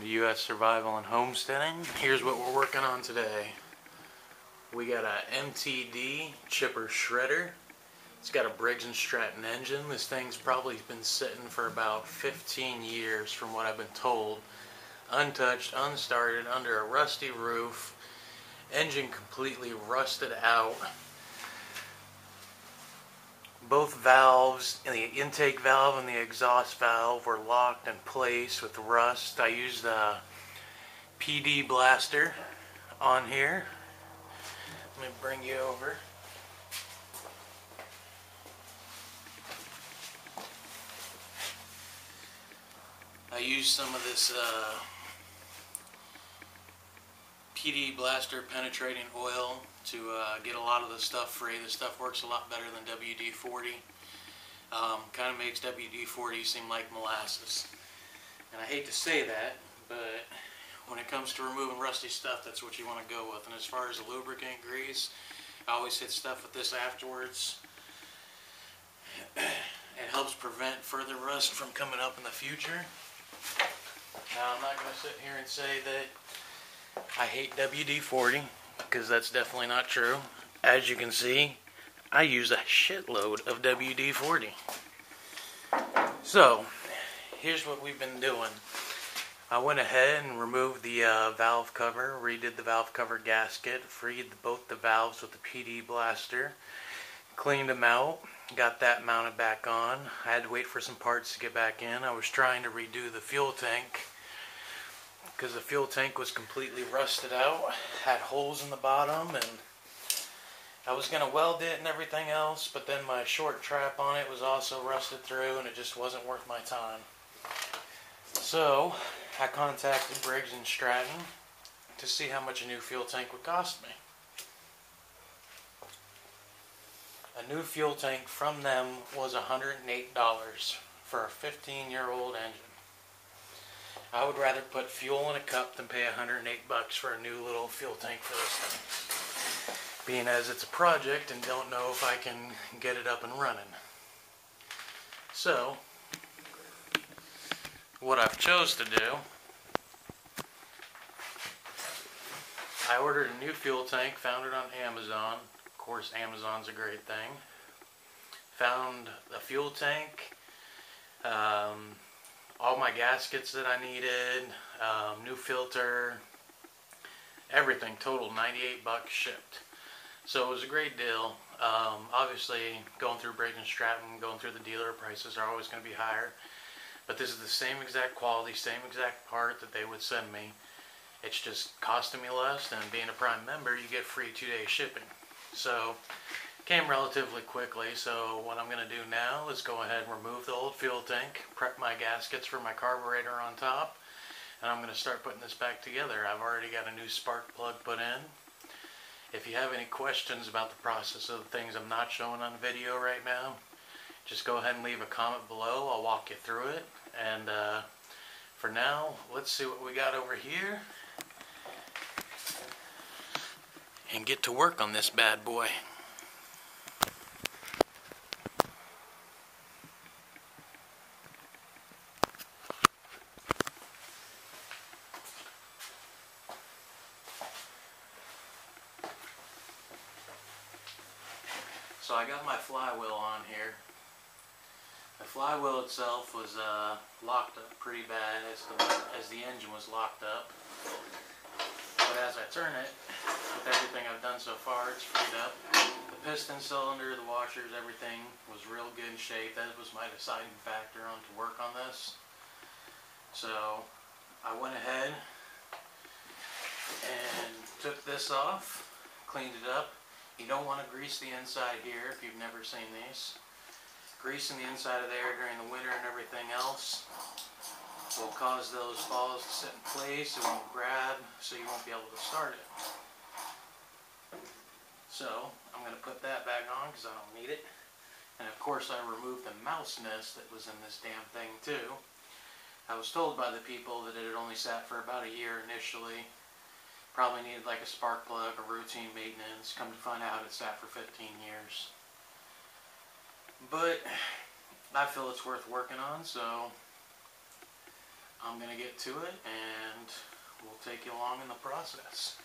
to US Survival and Homesteading. Here's what we're working on today. We got a MTD chipper shredder. It's got a Briggs and Stratton engine. This thing's probably been sitting for about 15 years from what I've been told. Untouched, unstarted, under a rusty roof. Engine completely rusted out. Both valves, the intake valve and the exhaust valve, were locked in place with rust. I used a PD blaster on here. Let me bring you over. I used some of this PD blaster penetrating oil to get a lot of the stuff free. This stuff works a lot better than WD-40. Kind of makes WD-40 seem like molasses. And I hate to say that, but when it comes to removing rusty stuff, that's what you want to go with. And as far as the lubricant grease, I always hit stuff with this afterwards. It helps prevent further rust from coming up in the future. Now, I'm not going to sit here and say that I hate WD-40, because that's definitely not true. As you can see, I use a shitload of WD-40. So, here's what we've been doing. I went ahead and removed the valve cover, redid the valve cover gasket, freed both the valves with the PD blaster, cleaned them out, got that mounted back on. I had to wait for some parts to get back in. I was trying to redo the fuel tank because the fuel tank was completely rusted out, had holes in the bottom, and I was going to weld it and everything else, but then my short trap on it was also rusted through and it just wasn't worth my time. So I contacted Briggs and Stratton to see how much a new fuel tank would cost me. A new fuel tank from them was $108 for a 15-year-old engine. I would rather put fuel in a cup than pay $108 for a new little fuel tank for this thing, being as it's a project and don't know if I can get it up and running. So, what I've chose to do, I ordered a new fuel tank, found it on Amazon. Of course, Amazon's a great thing. Found a fuel tank, all my gaskets that I needed, new filter, everything totaled $98 shipped. So it was a great deal. Obviously, going through Briggs and Stratton, going through the dealer, prices are always going to be higher. But this is the same exact quality, same exact part that they would send me. It's just costing me less, and being a Prime member, you get free 2-day shipping. So, came relatively quickly. So what I'm going to do now is go ahead and remove the old fuel tank, prep my gaskets for my carburetor on top, and I'm going to start putting this back together. I've already got a new spark plug put in. If you have any questions about the process of the things I'm not showing on video right now, just go ahead and leave a comment below. I'll walk you through it. And for now, let's see what we got over here and get to work on this bad boy. So I got my flywheel on here. The flywheel itself was locked up pretty bad as the engine was locked up. But as I turn it, with everything I've done so far, it's freed up. The piston cylinder, the washers, everything was real good shape. That was my deciding factor on to work on this. So I went ahead and took this off, cleaned it up. You don't want to grease the inside here if you've never seen these. Greasing the inside of there during the winter and everything else will cause those balls to sit in place. It won't grab, so you won't be able to start it. So I'm going to put that back on because I don't need it. And of course I removed the mouse nest that was in this damn thing too. I was told by the people that it had only sat for about a year initially. Probably needed like a spark plug or routine maintenance. Come to find out it sat for 15 years. But I feel it's worth working on, so I'm going to get to it and we'll take you along in the process.